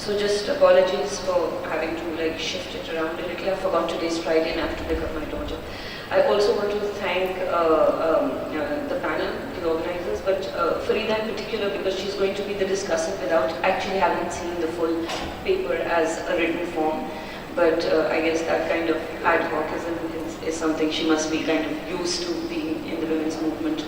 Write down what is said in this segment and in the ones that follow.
So just apologies for having to like shift it around a little. I forgot today's Friday and I have to pick up my daughter. I also want to thank the panel, the organizers, but Farida in particular, because she's going to be the discussant without actually having seen the full paper as a written form. But I guess that kind of ad hocism is something she must be kind of used to being in the women's movement.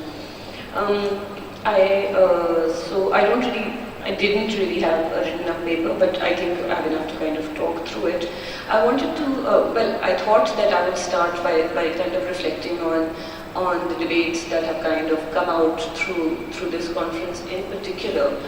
I didn't really have a written up paper, but I think I have enough to kind of talk through it. I wanted to, I thought that I would start by kind of reflecting on the debates that have kind of come out through this conference in particular.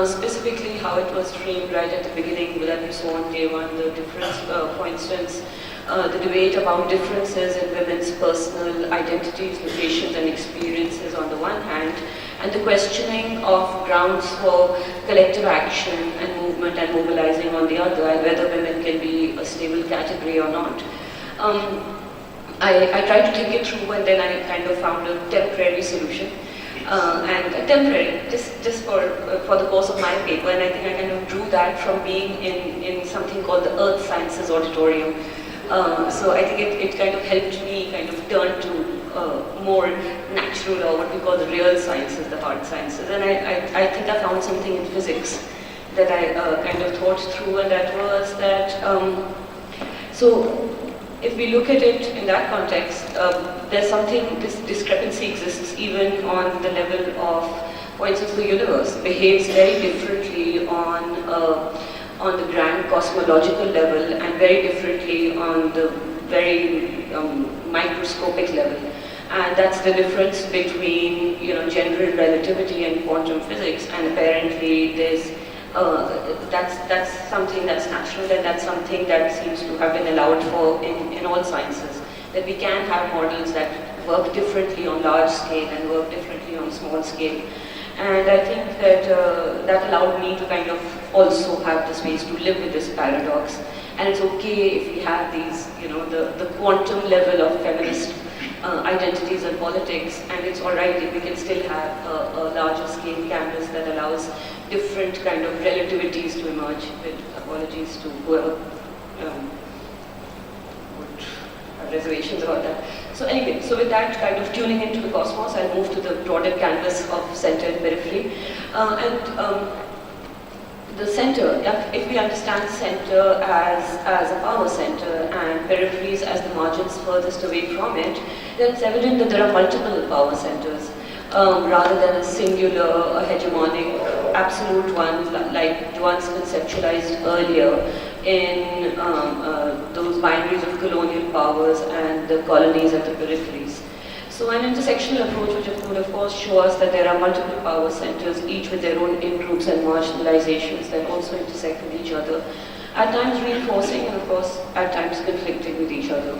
Specifically how it was framed right at the beginning that we saw on day one, the difference, for instance, the debate about differences in women's personal identities, locations and experiences on the one hand, and the questioning of grounds for collective action and movement and mobilizing on the other, and whether women can be a stable category or not. I tried to think it through, and then I kind of found a temporary solution. Just for the course of my paper, and I think I kind of drew that from being in something called the Earth Sciences Auditorium. So I think it kind of helped me kind of turn to more natural, or what we call the real sciences, the hard sciences. And I think I found something in physics that I kind of thought through, and that was that, so if we look at it in that context, there's something, this discrepancy exists even on the level of, for instance, the universe behaves very differently on the grand cosmological level and very differently on the very microscopic level. And that's the difference between, general relativity and quantum physics, and apparently there's that's something that's natural, and that's something that seems to have been allowed for in all sciences, that we can have models that work differently on large scale and work differently on small scale. And I think that that allowed me to kind of also have the space to live with this paradox. And it's okay if we have these, the quantum level of feminist identities and politics, and it's alright if we can still have a larger scale canvas that allows different kind of relativities to emerge, with apologies to whoever would have reservations about that. So anyway, so with that kind of tuning into the cosmos, I'll move to the broader canvas of center and periphery. The center, if we understand center as a power center and peripheries as the margins furthest away from it, then it's evident that there are multiple power centers rather than a singular, hegemonic, absolute one like the ones conceptualized earlier in those binaries of colonial powers and the colonies at the peripheries. So an intersectional approach which would of course show us that there are multiple power centers, each with their own in-groups and marginalizations that also intersect with each other, at times reinforcing and of course at times conflicting with each other.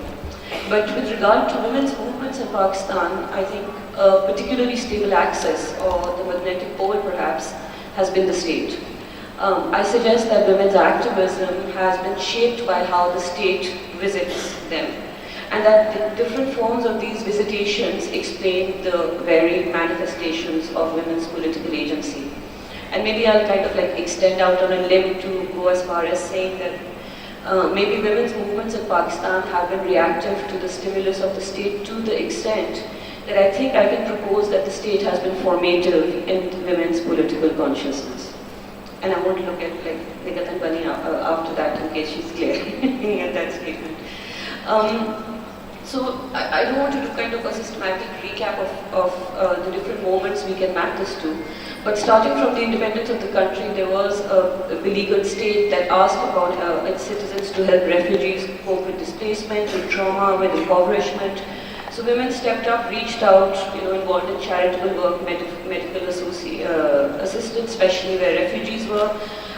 But with regard to women's movements in Pakistan, I think a particularly stable axis, or the magnetic pole perhaps, has been the state. I suggest that women's activism has been shaped by how the state visits them, and that the different forms of these visitations explain the varied manifestations of women's political agency. And maybe I'll kind of like extend out on a limb to go as far as saying that maybe women's movements in Pakistan have been reactive to the stimulus of the state to the extent that I think I can propose that the state has been formative in women's political consciousness. And I won't look at like Nivedita and Bunny after that in case she's clear at that statement. So I don't want to do kind of a systematic recap of the different moments we can map this to, but starting from the independence of the country, there was a beleaguered state that asked about its citizens to help refugees cope with displacement, with trauma, with impoverishment. So women stepped up, reached out, involved in charitable work, medical assistance, especially where refugees were.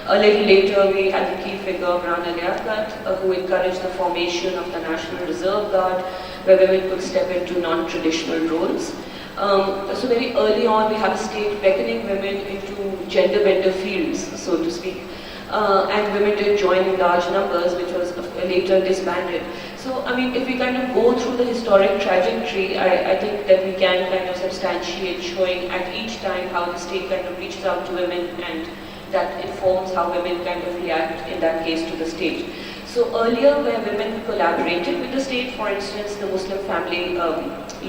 A little later, we had the key figure of Rana Liaquat, who encouraged the formation of the National Reserve Guard, where women could step into non-traditional roles. So very early on, we have a state beckoning women into gender-bender fields, so to speak. And women did join in large numbers, which was later disbanded. So, I mean, if we kind of go through the historic trajectory, I think that we can kind of substantiate showing at each time how the state kind of reaches out to women and that informs how women kind of react in that case to the state. So earlier, where women collaborated with the state, for instance, the Muslim family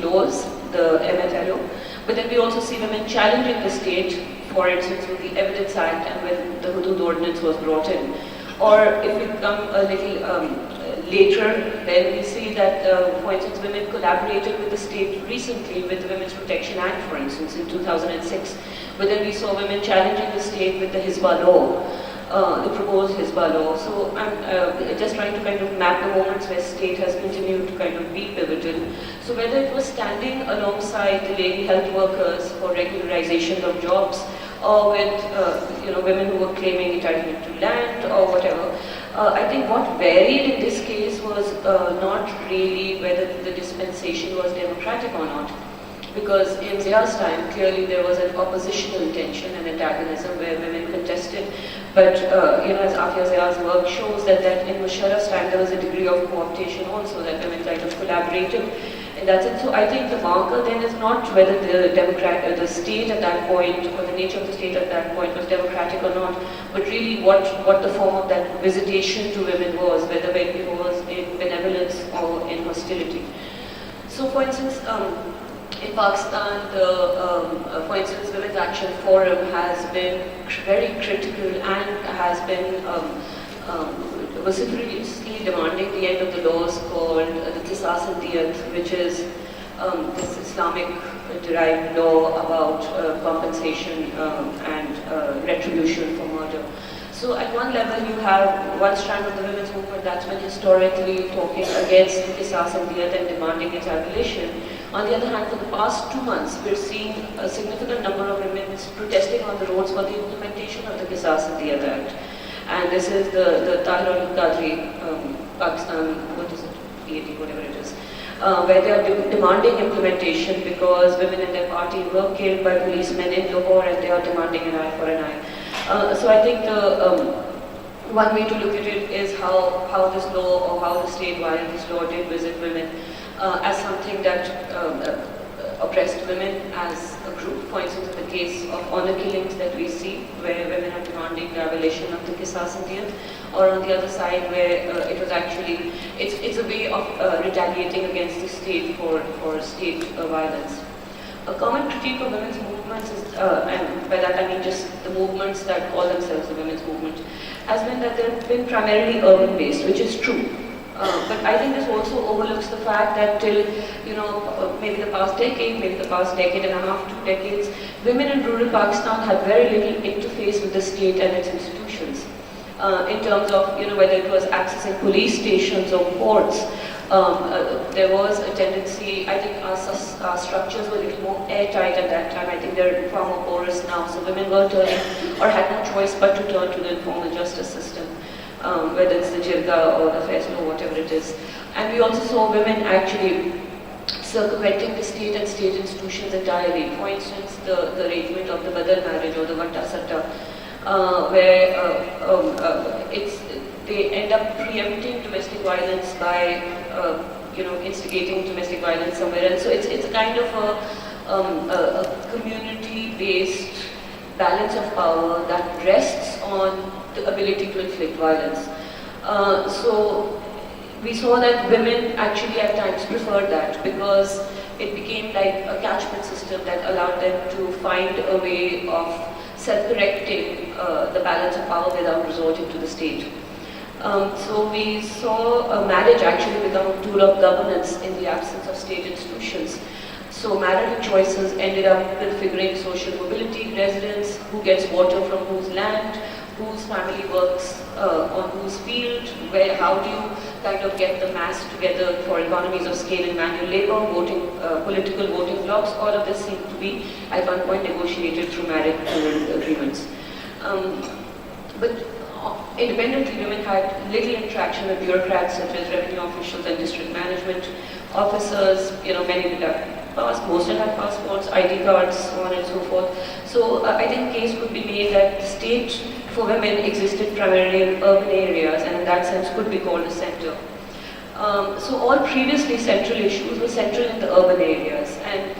laws, the MFLO, but then we also see women challenging the state, for instance, with the Evidence Act and when the Hudud Ordinance was brought in. Or if we come a little later, then we see that, for instance, women collaborated with the state recently with the Women's Protection Act, for instance, in 2006. But then we saw women challenging the state with the Hizbah law. The proposed Hizbah law. So I'm just trying to kind of map the moments where state has continued to kind of be pivotal. So whether it was standing alongside the lady health workers for regularization of jobs, or with women who were claiming entitlement to land or whatever, I think what varied in this case was not really whether the dispensation was democratic or not. Because in Zia's time, clearly there was an oppositional tension and antagonism where women contested. But as Afia Zia's work shows that in Musharraf's time there was a degree of co-optation also, that women kind of collaborated in that sense. So I think the marker then is not whether the state at that point or the nature of the state at that point was democratic or not, but really what the form of that visitation to women was, whether it was in benevolence or in hostility. So for instance, in Pakistan, for instance, Women's Action Forum has been very critical and has been vociferously demanding the end of the laws called the Qisas and Diyat, which is this Islamic-derived law about compensation and retribution for murder. So at one level you have one strand of the women's movement that's been historically talking against the Qisas and Diyat and demanding its abolition. On the other hand, for the past 2 months, we're seeing a significant number of women protesting on the roads for the implementation of the Qisas and Diyat Act. And this is the Tahir al-Qadri, Pakistan, what is it, PAT, whatever it is, where they are demanding implementation because women in their party were killed by policemen in Lahore and they are demanding an eye for an eye. So I think the one way to look at it is how this law or how the state via this law did visit women as something that oppressed women as a group. For instance, in the case of honor killings that we see, where women are demanding the abolition of the Qisas and Diyat, or on the other side where it was actually, it's a way of retaliating against the state for state violence. A common critique of women's movements is, and by that I mean just the movements that call themselves the women's movement, has been that they've been primarily urban-based, which is true. But I think this also overlooks the fact that till, maybe the past decade, maybe the past decade and a half, 2 decades, women in rural Pakistan had very little interface with the state and its institutions. In terms of, whether it was accessing police stations or courts, there was a tendency, I think our structures were a little more airtight at that time. I think they're far more porous now. So women were turning, or had no choice but to turn to the informal justice system. Whether it's the jirga or the faiz law, whatever it is. And we also saw women actually circumventing the state and state institutions entirely. For instance, the arrangement of the badal marriage or the vatta satta, where they end up preempting domestic violence by instigating domestic violence somewhere else. So it's a kind of a community-based balance of power that rests on the ability to inflict violence. So we saw that women actually at times preferred that because it became like a catchment system that allowed them to find a way of self-correcting the balance of power without resorting to the state. So we saw a marriage actually become a tool of governance in the absence of state institutions. So marital choices ended up configuring social mobility, residence, who gets water from whose land, whose family works on whose field, how do you kind of get the mass together for economies of scale in manual labor, voting, political voting blocks. All of this seemed to be at one point negotiated through marital agreements. But independently, women had little interaction with bureaucrats such as revenue officials and district management officers. Many did have most had passports, ID cards, so on and so forth. So I think the case could be made that the state for women existed primarily in urban areas and in that sense could be called a center. So all previously central issues were central in the urban areas, and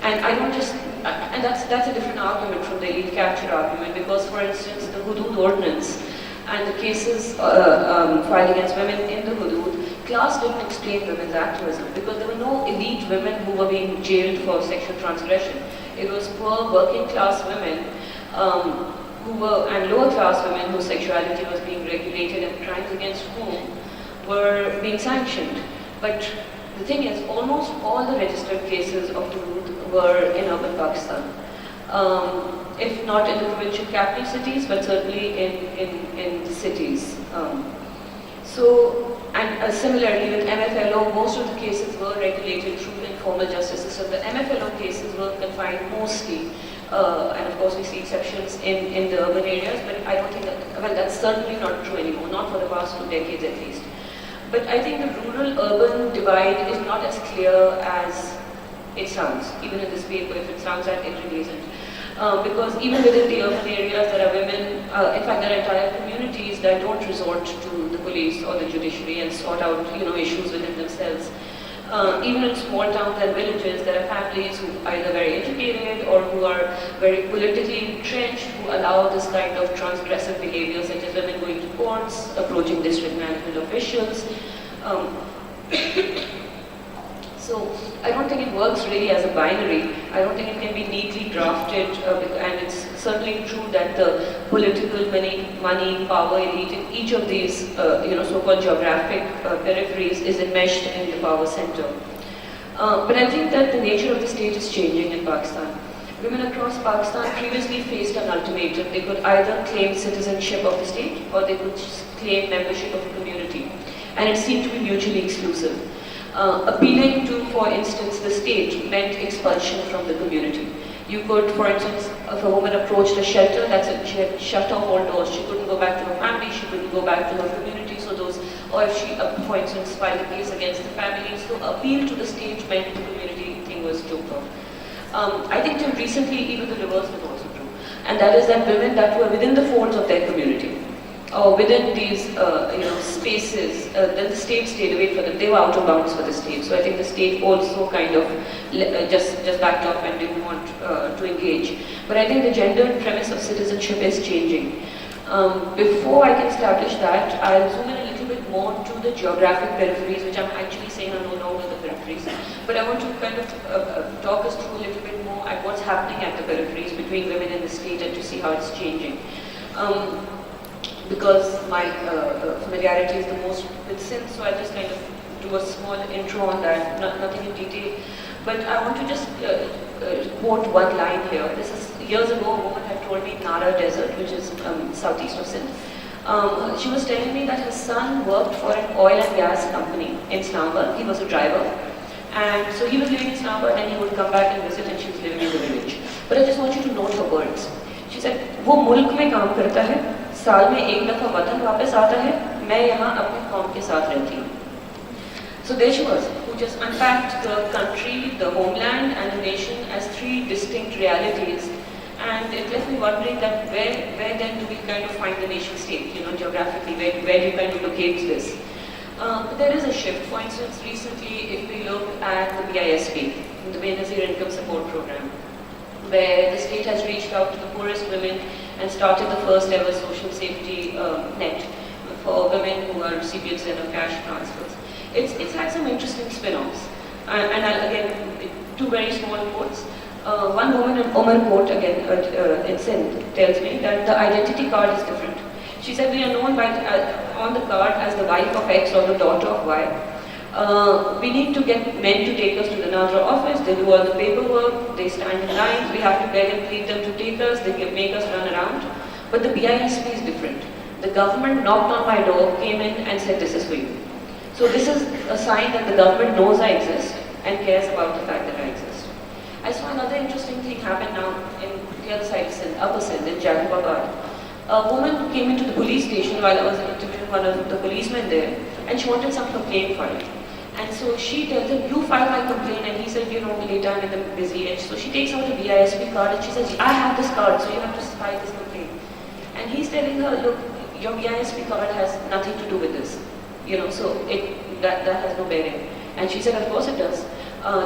And I don't just, and that's a different argument from the elite capture argument, because for instance, the Hudud ordinance and the cases filed against women in the Hudud, class didn't explain women's activism, because there were no elite women who were being jailed for sexual transgression. It was poor working class women and lower class women whose sexuality was being regulated and crimes against whom were being sanctioned. But the thing is, almost all the registered cases of Hudud were in urban Pakistan. If not in the provincial capital cities, but certainly in the cities. Similarly with MFLO, most of the cases were regulated through informal justice system. The MFLO cases were confined mostly, and of course we see exceptions in the urban areas, but I don't think that, well, that's certainly not true anymore, not for the past 2 decades at least. But I think the rural-urban divide is not as clear as it sounds, even in this paper. If it sounds that, it really isn't. Because even within the urban areas, there are women, in fact, there are entire communities that don't resort to the police or the judiciary and sort out, issues within themselves. Even in small towns and villages, there are families who are either very educated or who are very politically entrenched, who allow this kind of transgressive behavior, such as women going to courts, approaching district management officials. So I don't think it works really as a binary. I don't think it can be neatly drafted, and it's certainly true that the political money, power elite in each of these, so-called geographic peripheries is enmeshed in the power center. But I think that the nature of the state is changing in Pakistan. Women across Pakistan previously faced an ultimatum. They could either claim citizenship of the state or they could claim membership of a community. And it seemed to be mutually exclusive. Appealing to, for instance, the state meant expulsion from the community. You could, for instance, if a woman approached a shelter, she had shut off all doors. She couldn't go back to her family, she couldn't go back to her community, or if she, for instance, filed a case against the family, so appeal to the state meant the community thing was choked off. I think till recently, even the reverse was also true. And that is that women that were within the folds of their community, or within these spaces, then the state stayed away from them. They were out of bounds for the state. So I think the state also kind of just backed off and didn't want to engage. But I think the gendered premise of citizenship is changing. Before I can establish that, I'll zoom in a little bit more to the geographic peripheries, which I'm actually saying are no longer the peripheries. But I want to kind of talk us through a little bit more at what's happening at the peripheries between women and the state, and to see how it's changing. Because my familiarity is the most with sin, so I'll just kind of do a small intro on that, nothing in detail. But I want to just quote one line here. This is, years ago, a woman had told me in Nara Desert, which is southeast of Sindh. She was telling me that her son worked for an oil and gas company in Islamabad. He was a driver. And so he was living in Islamabad, and he would come back and visit, and she was living in the village. But I just want you to note her words. She said, वो मुल्क में काम करता है, साल में एक दफा वतन वापस आता है, मैं यहाँ अपनी कौम के साथ रहती हूँ. So there she was, who just unpacked the country, the homeland, and the nation as 3 distinct realities. And it left me wondering that where then do we kind of find the nation state, geographically, where do you kind of locate this? But there is a shift. For instance, recently, if we look at the BISP, the Benazir Income Support Program, where the state has reached out to the poorest women and started the first ever social safety net for women who are recipients of cash transfers. It's had some interesting spin-offs. And I'll, again, 2 very small quotes. One woman in Umarkot, again in Sindh, tells me that the identity card is different. She said, we are known on the card as the wife of X or the daughter of Y. We need to get men to take us to the Nazra office. They do all the paperwork, they stand in lines, we have to beg and plead them to take us, they make us run around. But the BISP is different. The government knocked on my door, came in and said, this is for you. So this is a sign that the government knows I exist and cares about the fact that I exist. I saw another interesting thing happen now in the other side of Sindh, Upper Sindh, in Jacobabad. A woman came into the police station while I was interviewing one of the policemen there, and she wanted some complaint filed. And so she tells him, you file my complaint, and he said, later I'm in the busy edge. So she takes out a BISP card and she says, I have this card, so you have to file this complaint. And he's telling her, look, your BISP card has nothing to do with this. So that has no bearing. And she said, of course it does.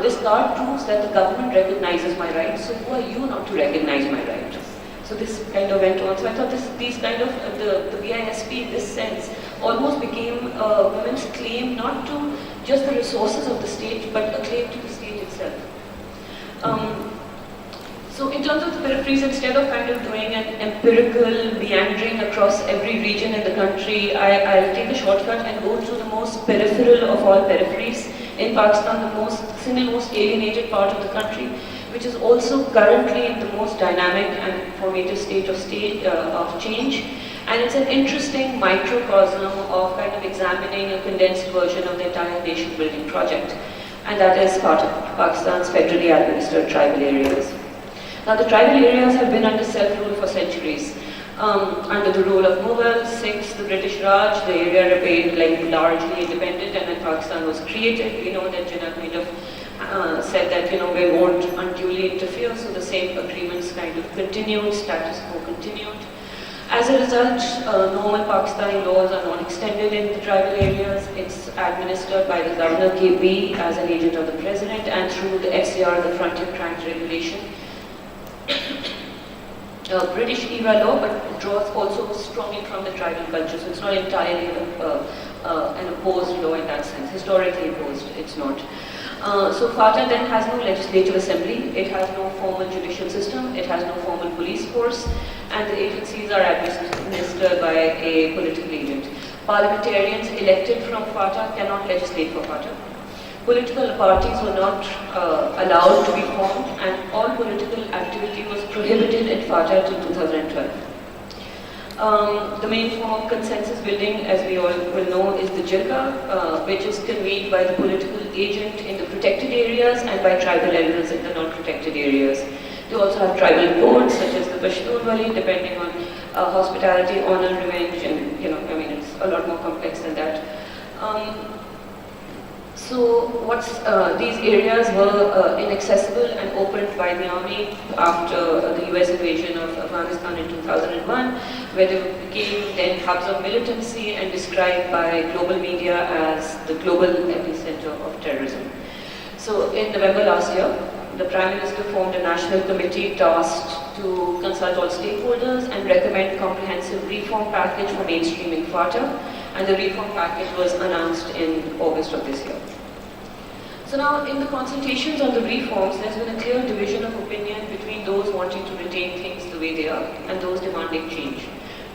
This card proves that the government recognizes my right, so who are you not to recognize my right? So this kind of went on. So I thought these kind of, the BISP in this sense almost became women's claim not to just the resources of the state, but a claim to the state itself. So in terms of the peripheries, instead of kind of doing an empirical meandering across every region in the country, I'll take a shortcut and go through the most peripheral of all peripheries. In Pakistan, the single most alienated part of the country, which is also currently in the most dynamic and formative state of change. And it's an interesting microcosm of kind of examining a condensed version of the entire nation building project. And that is part of Pakistan's federally administered tribal areas. Now the tribal areas have been under self-rule for centuries. Under the rule of Mughals, Sikhs, the British Raj, the area remained like largely independent, and when Pakistan was created, we know that Jinnah kind of said that we won't unduly interfere, so the same agreements kind of continued, status quo continued. As a result, normal Pakistani laws are not extended in the tribal areas. It's administered by the Governor KB as an agent of the President, and through the FCR, the Frontier Crimes Regulation. British era law, but it draws also strongly from the tribal culture, so it's not entirely an opposed law in that sense. Historically opposed, it's not. So FATA then has no legislative assembly, it has no formal judicial system, it has no formal police force, and the agencies are administered by a political agent. Parliamentarians elected from FATA cannot legislate for FATA. Political parties were not allowed to be formed, and all political activity was prohibited in FATA till 2012. The main form of consensus building, as we all will know, is the Jirga, which is convened by the political agent in the protected areas and by tribal elders in the non-protected areas. They also have tribal codes, such as the Pashtun Wali, depending on hospitality, honor, revenge, and it's a lot more complex than that. So these areas were inaccessible and opened by the army after the US invasion of Afghanistan in 2001, where they became then hubs of militancy and described by global media as the global epicenter of terrorism. So in November last year, the Prime Minister formed a national committee tasked to consult all stakeholders and recommend a comprehensive reform package for mainstreaming FATA, and the reform package was announced in August of this year. So now, in the consultations on the reforms, there's been a clear division of opinion between those wanting to retain things the way they are and those demanding change.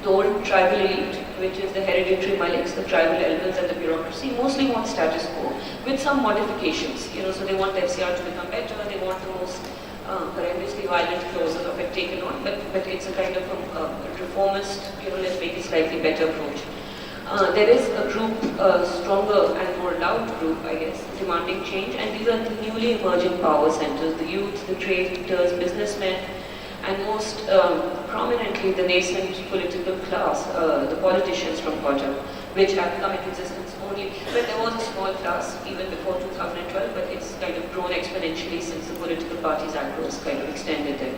The old tribal elite, which is the hereditary maliks, the tribal elders and the bureaucracy, mostly want status quo with some modifications. So they want the FCR to become better, they want the most horrendously violent clauses of it taken on, but it's a kind of a reformist, let's make it slightly better approach. There is a group, a stronger and more loud group, I guess, demanding change, and these are the newly emerging power centers, the youth, the traders, businessmen, and most prominently the nascent political class, the politicians from FATA, which have come into existence only, but there was a small class even before 2012, but it's kind of grown exponentially since the Political Parties Act was kind of extended there.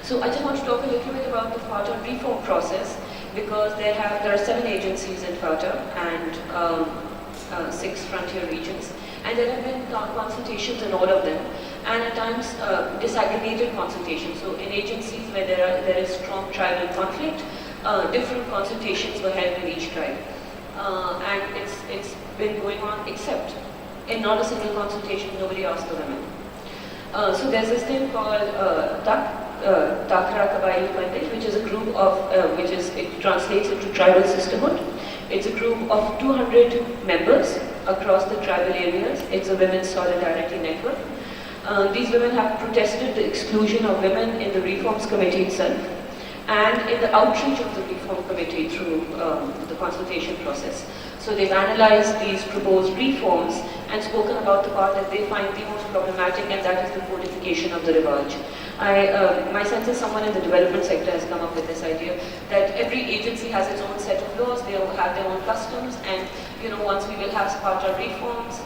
So I just want to talk a little bit about the FATA reform process, because there are 7 agencies in FATA and 6 frontier regions, and there have been consultations in all of them, and at times disaggregated consultations. So in agencies where there is strong tribal conflict, different consultations were held with each tribe, and it's been going on, except in not a single consultation nobody asked the women. So there's this thing called Takra Kabail Pandit, which is a group of, it translates into tribal sisterhood. It's a group of 200 members across the tribal areas. It's a women's solidarity network. These women have protested the exclusion of women in the reforms committee itself and in the outreach of the reform committee through the consultation process. So they've analyzed these proposed reforms and spoken about the part that they find the most problematic, and that is the codification of the Rivaj. My sense is someone in the development sector has come up with this idea that every agency has its own set of laws, they all have their own customs, and once we will have Sparta reforms,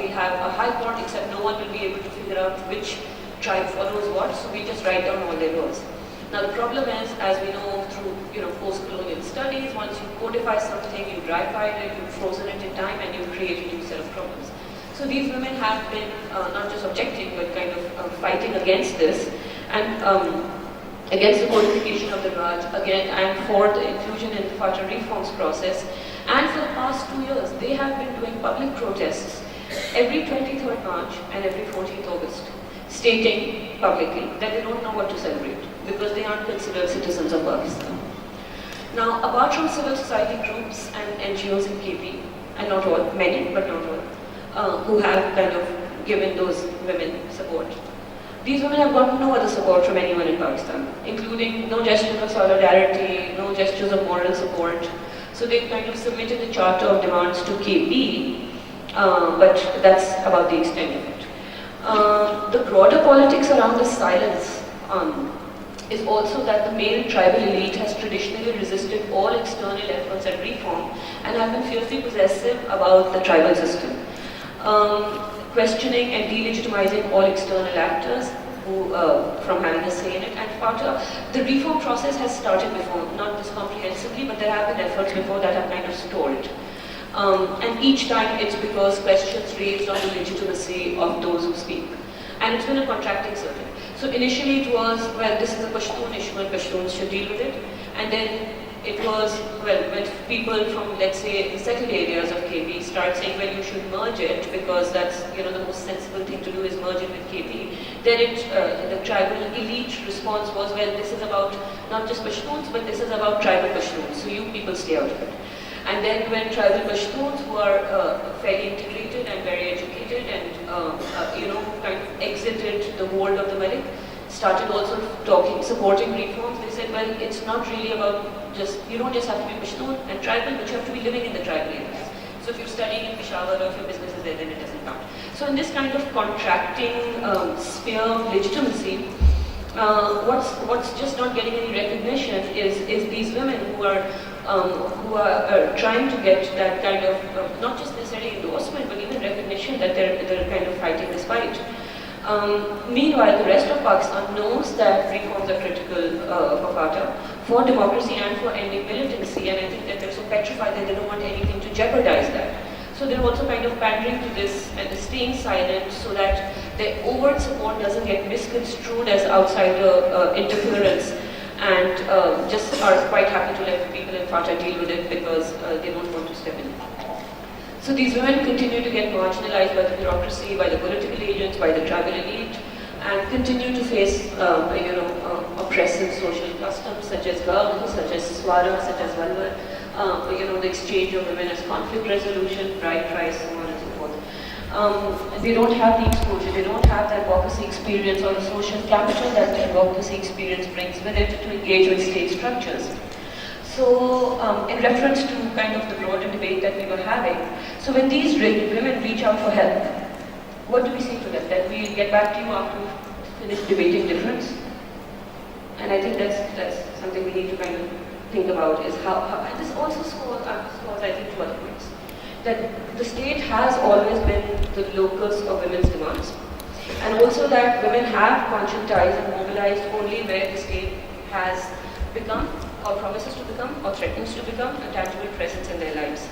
we have a high court, except no one will be able to figure out which tribe follows what, so we just write down all their laws. Now the problem is, as we know through post-colonial studies, once you codify something, you dry-fire it, you've frozen it in time, and you create a new set of problems. So these women have been not just objecting, but kind of fighting against this, and against the codification of the Raj, again, and for the inclusion in the Fatah reforms process. And for the past 2 years, they have been doing public protests every 23rd March and every 14th August, stating publicly that they don't know what to celebrate because they aren't considered citizens of Pakistan. Now, apart from civil society groups and NGOs in KP, and not all, many, but not all, who have kind of given those women support, these women have gotten no other support from anyone in Pakistan, including no gestures of solidarity, no gestures of moral support. So they kind of submitted a charter of demands to KP, but that's about the extent of it. The broader politics around this silence is also that the male tribal elite has traditionally resisted all external efforts at reform and have been fiercely possessive about the tribal system, questioning and delegitimizing all external actors who, from having a say in it. And part of the reform process has started before, not this comprehensively, but there have been efforts before that have kind of stalled. And each time it's because questions raised on the legitimacy of those who speak. And it's been a contracting circuit. So initially it was, well, this is a Pashtun issue and Pashtuns should deal with it. And then it was, well, when people from, let's say, the settled areas of KP start saying, well, you should merge it because that's, you know, the most sensible thing to do is merge it with KP. Then the tribal elite response was, well, this is about not just Pashtuns, but this is about tribal Pashtuns, so you people stay out of it. And then when tribal Pashtuns, who are fairly integrated and very educated and, you know, kind of exited the hold of the Malik, started also supporting reforms, they said, well, it's not really about just, you don't just have to be Pashtun and tribal, but you have to be living in the tribal areas. So if you're studying in Peshawar or if your business is there, then it doesn't count. So in this kind of contracting sphere of legitimacy, what's just not getting any recognition is these women who are trying to get that kind of, not just necessarily endorsement, but even recognition that they're kind of fighting this fight. Meanwhile, the rest of Pakistan knows that reforms are critical for Fatah, for democracy and for ending militancy, and I think that they're so petrified that they don't want anything to jeopardize that. So they're also kind of pandering to this and staying silent so that their overt support doesn't get misconstrued as outsider interference, and just are quite happy to let people in Fatah deal with it because they don't want to step in. So these women continue to get marginalized by the bureaucracy, by the political agents, by the tribal elite, and continue to face, you know, oppressive social customs such as Gag, such as Swara, such as Valvar, you know, the exchange of women as conflict resolution, bride price, so on and so forth. They don't have the exposure, they don't have the advocacy experience or the social capital that the advocacy experience brings with it to engage with state structures. So, in reference to kind of the broader debate that we were having, so when these women reach out for help, what do we say to them? That we'll get back to you after we finish debating difference? And I think that's something we need to kind of think about, is how and this also scores, I think, to other points. That the state has always been the locus of women's demands, and also that women have conscientized and mobilized only where the state has become, or promises to become, or threatens to become, a tangible presence in their lives.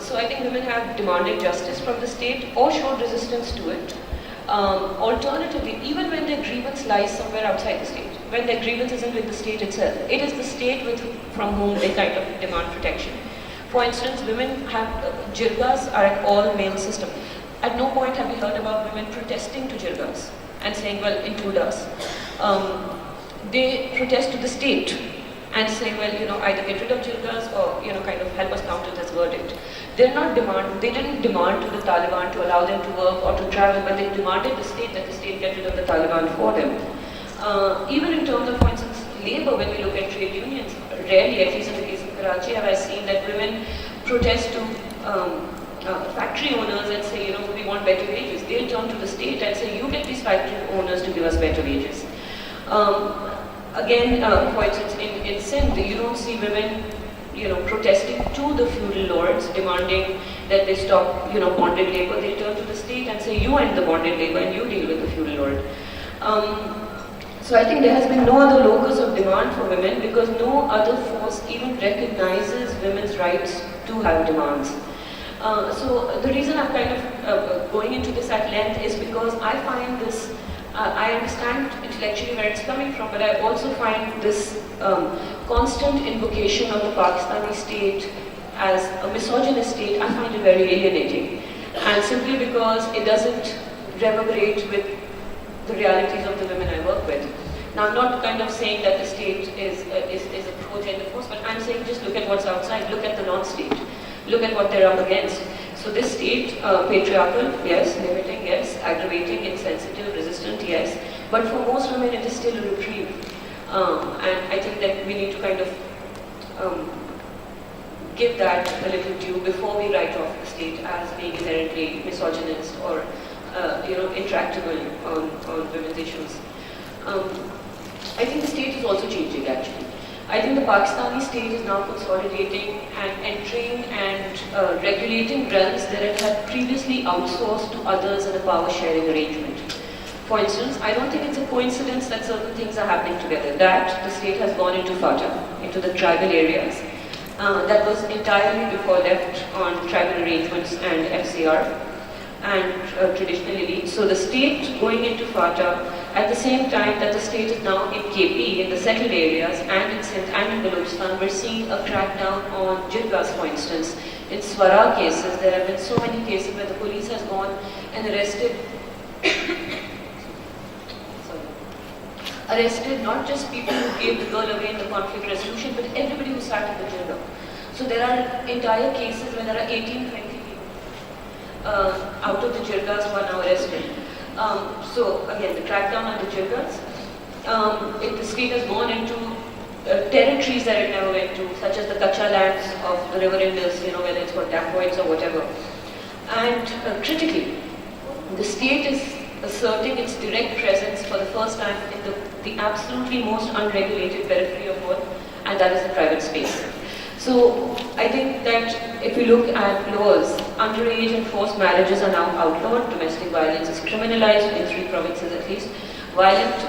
So I think women have demanded justice from the state or showed resistance to it. Alternatively, even when their grievance lies somewhere outside the state, when their grievance isn't with the state itself, it is the state from whom they kind of demand protection. For instance, women have, jirgas are an all-male system. At no point have we heard about women protesting to jirgas and saying, well, include us. They protest to the state and say, well, you know, either get rid of jirgas or, you know, kind of help us counter this verdict. They didn't demand to the Taliban to allow them to work or to travel, but they demanded the state that the state get rid of the Taliban for them. Even in terms of, for instance, labor, when we look at trade unions, rarely, at least in the case of Karachi, have I seen that women protest to factory owners and say, you know, we want better wages. They'll turn to the state and say, you get these factory owners to give us better wages. Again, for instance, in Sindh, you don't see women, you know, protesting to the feudal lords, demanding that they stop, you know, bonded labor. They turn to the state and say, you end the bonded labor and you deal with the feudal lord. So I think there has been no other locus of demand for women because no other force even recognizes women's rights to have demands. So the reason I'm kind of going into this at length is because I find this, I understand intellectually where it's coming from, but I also find this constant invocation of the Pakistani state as a misogynist state, I find it very alienating. And simply because it doesn't reverberate with the realities of the women I work with. Now, I'm not kind of saying that the state is a pro-gender force, but I'm saying just look at what's outside, look at the non-state, look at what they're up against. So this state, patriarchal, yes, limiting, yes, aggravating, insensitive, resistant, yes, but for most women it is still a reprieve. And I think that we need to kind of give that a little due before we write off the state as being inherently misogynist or intractable on women's issues. I think the state is also changing actually. I think the Pakistani state is now consolidating and entering and regulating realms that it had previously outsourced to others in a power sharing arrangement. For instance, I don't think it's a coincidence that certain things are happening together. That the state has gone into FATA, into the tribal areas. That was entirely before left on tribal arrangements and FCR and traditional elite. So the state going into FATA at the same time that the state is now in KP, in the settled areas, and in Sindh and in Balochistan, we're seeing a crackdown on jirgas, for instance. In Swara cases, there have been so many cases where the police has gone and arrested not just people who gave the girl away in the conflict resolution, but everybody who sat in the jirga. So there are entire cases where there are 18, 20 people out of the jirgas who are now arrested. So again, the crackdown on the jirgas, the state has gone into territories that it never went to, such as the Kacha lands of the river Indus, whether it's for dacoits or whatever. And critically, the state is asserting its direct presence for the first time in the absolutely most unregulated periphery of all, and that is the private space. So I think that if we look at laws, underage and forced marriages are now outlawed, domestic violence is criminalized in 3 provinces at least, violent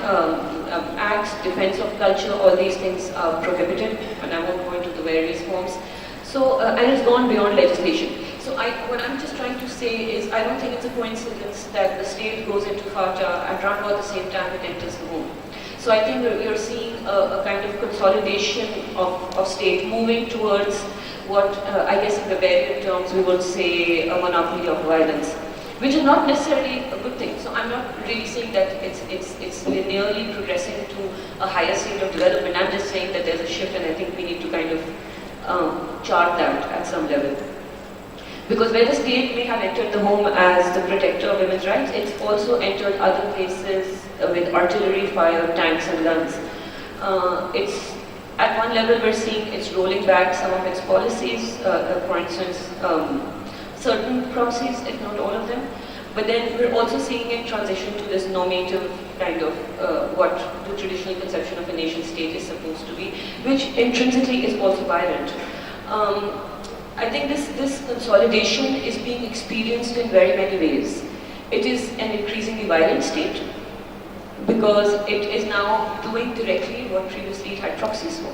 acts, defense of culture, all these things are prohibited, and I won't go into the various forms. So, and it's gone beyond legislation. So what I'm just trying to say is, I don't think it's a coincidence that the state goes into FATA and around about the same time it enters the home. So I think you're seeing a kind of consolidation of state moving towards what I guess in Bavarian terms we would say a monopoly of violence, which is not necessarily a good thing. So I'm not really saying that it's linearly progressing to a higher state of development. I'm just saying that there's a shift, and I think we need to kind of chart that at some level. Because where the state may have entered the home as the protector of women's rights, it's also entered other places with artillery fire, tanks and guns. It's at one level we're seeing it's rolling back some of its policies, for instance, certain proxies, if not all of them. But then we're also seeing it transition to this normative kind of what the traditional conception of a nation state is supposed to be, which intrinsically is also violent. I think this consolidation is being experienced in very many ways. It is an increasingly violent state because it is now doing directly what previously it had proxies for.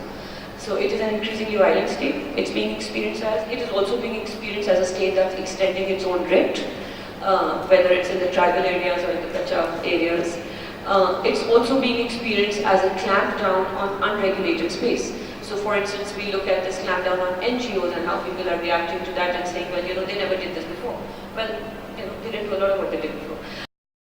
So it is an increasingly violent state. It's being experienced as, it is also being experienced as a state that's extending its own writ, whether it's in the tribal areas or in the Kacha areas. It's also being experienced as a clampdown on unregulated space. So for instance, we look at this clampdown on NGOs and how people are reacting to that and saying, well, they never did this before. Well, they didn't do a lot of what they did before.